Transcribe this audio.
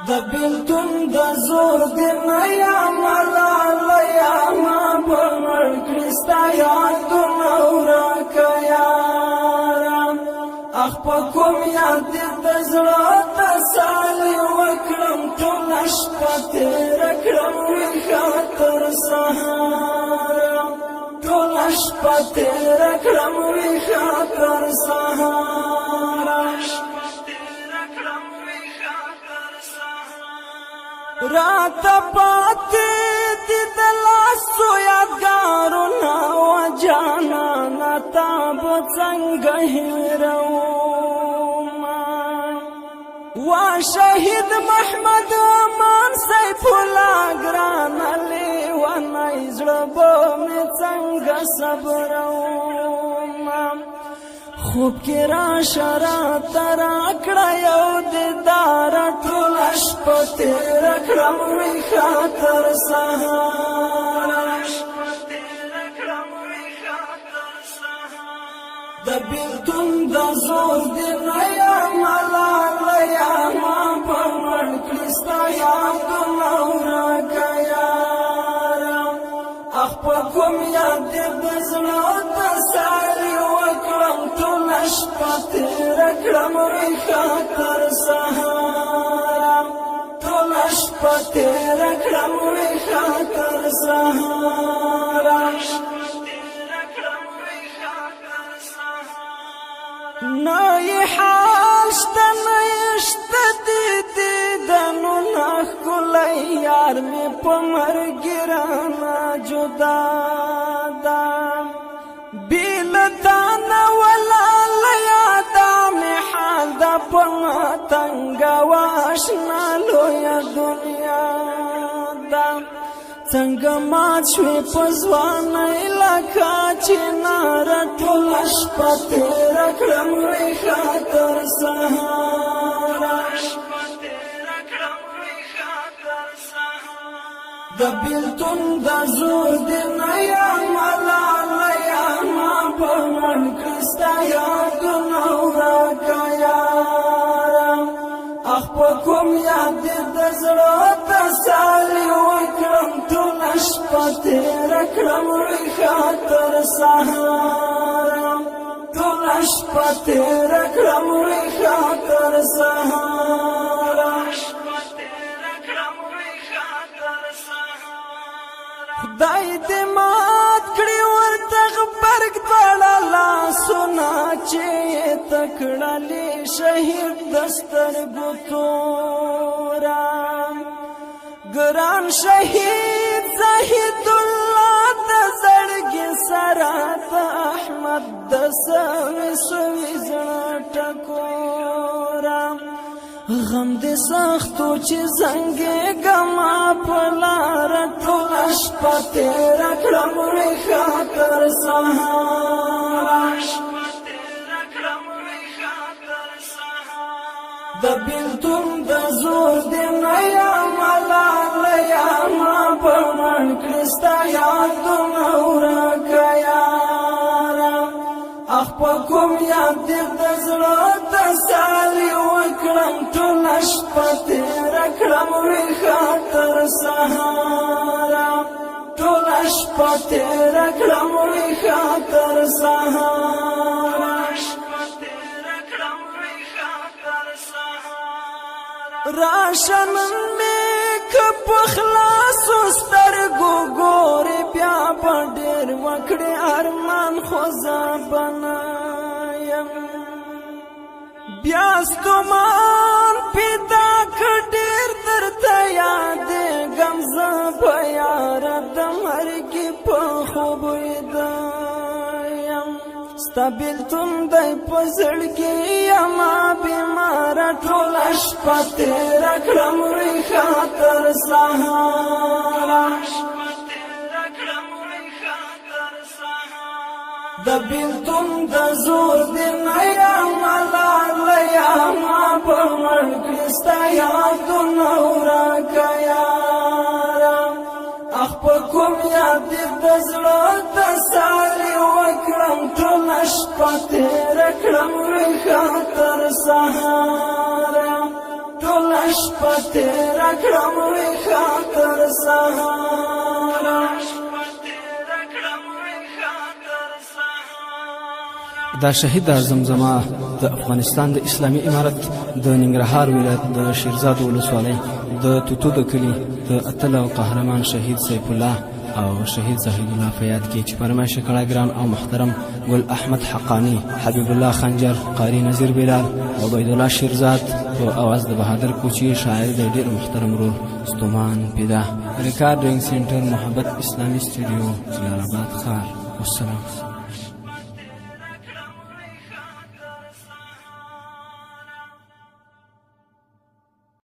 د بیلتون د زور دی نه یا ملاله یا ما په مړ کړي ستا یادونه ورکه یاره اخ په کوم یاد دې د زړه تسلي وکړم ټوله شپه تېره کړم ویښه تر سهاره ټوله شپه تېره کړم ویښه تر سهاره رات پاتې دي د لاسو یادګارونه و جانانه تا به څنګه هېرومه و شهید محمد امان سیف الله ګرانه لیونی زړه به مې څنګه صبرومه خوب کې راشه راته راکړه یو دیدار ټوله شپه تېره کړم ویښه تر سهاره د بیلتون د زور دی نه یا ملاله یا ما په مړ کړي ستا یادونه ورکه یاره اخ په کوم یاد دې د زړه تسلي وکړم ټوله شپه تېره کړم ویښه تر سهاره ټوله شپه تېره کړم ویښه تر سهاره نه یې حال شته نه یې شته دي دیدنونه ښکلی یار مې په مرګ رانه جدا ده بې له تا نه ولاله یاده مې حال ده په تنګه و اشنا لویه دنیا ده څنګه مات شوې په ځوانۍ لکه چناره ټوله شپه تېره کړم ویښه تر سهاره د بیلتون د زور دی نه یا ملاله یا ما په مړ کړي ستا یادونه ورکه یاره اخ په کوم یاد دې د زړه تسلي وکړم ټوله شپه تېره کړم ویښه تر سهاره ټوله شپه تېره کړم ویښه تر سهاره خدای دې مات کړي ورته غبرګ دواړه لاسونه چې یې تکړلې شهید د سترګو توره ګران شهید زهید الله د زړګي سره د احمد د سوي سوي زړه ټکوره غم دې سختو چې زنګېږمه په لاره ټوله شپه تېره کړم ویښه تر سهاره د بیلتون د زور دی نه یا ملاله یا ما په مړ کړي ستا یادونه ورکه یاره اخ په کوم یاد دې د زړه تسلي وکړم ټوله شپه تېره کړم ویښه تر سهاره ټوله شپه تېره کړم ویښه تر سهاره راشه نن مې که په خلاصو سترګو ګورې بیا به ډېر وکړې ارمان خو زه به نه یم بیا ستومان پیدا که ډېر درته یادېږم زه به یاره د مرګې په خوب ویده یم ستا بیلتون دی په زړګي یما بیماره ټوله شپه تېره کړم ویښه تر سهاره د بیلتون د زور دی نه یا ملاله یا ما په مړ کړي ستا یادونه ورکه یاره اخ په کوم یاد دې د زړه تسلي وکړم ټوله شپه تېره کړم ویښه تر سهاره ټوله شپه تېره کړم ویښه تر سهاره دا شهید زمزمه د افغانستان د اسلامي امارت د ننګرهار ولایت د شیرزاد ولسوالۍ د توتو د کلي د اتل او قهرمان شهید سیف الله او شهید زهید الله په یاد کې چې فرمایش کړه ګران او محترم ګل احمد حقانی، حبیب الله خنجر، قاری نذیر بلال او عبید الله شیرزاد په اواز د بهادر کوچی شاعر د ډیر محترم رول ستومان پیدا ریکارډینګ سنټر محبت اسلامي سټوډیو جلال آباد ښار. والسلام.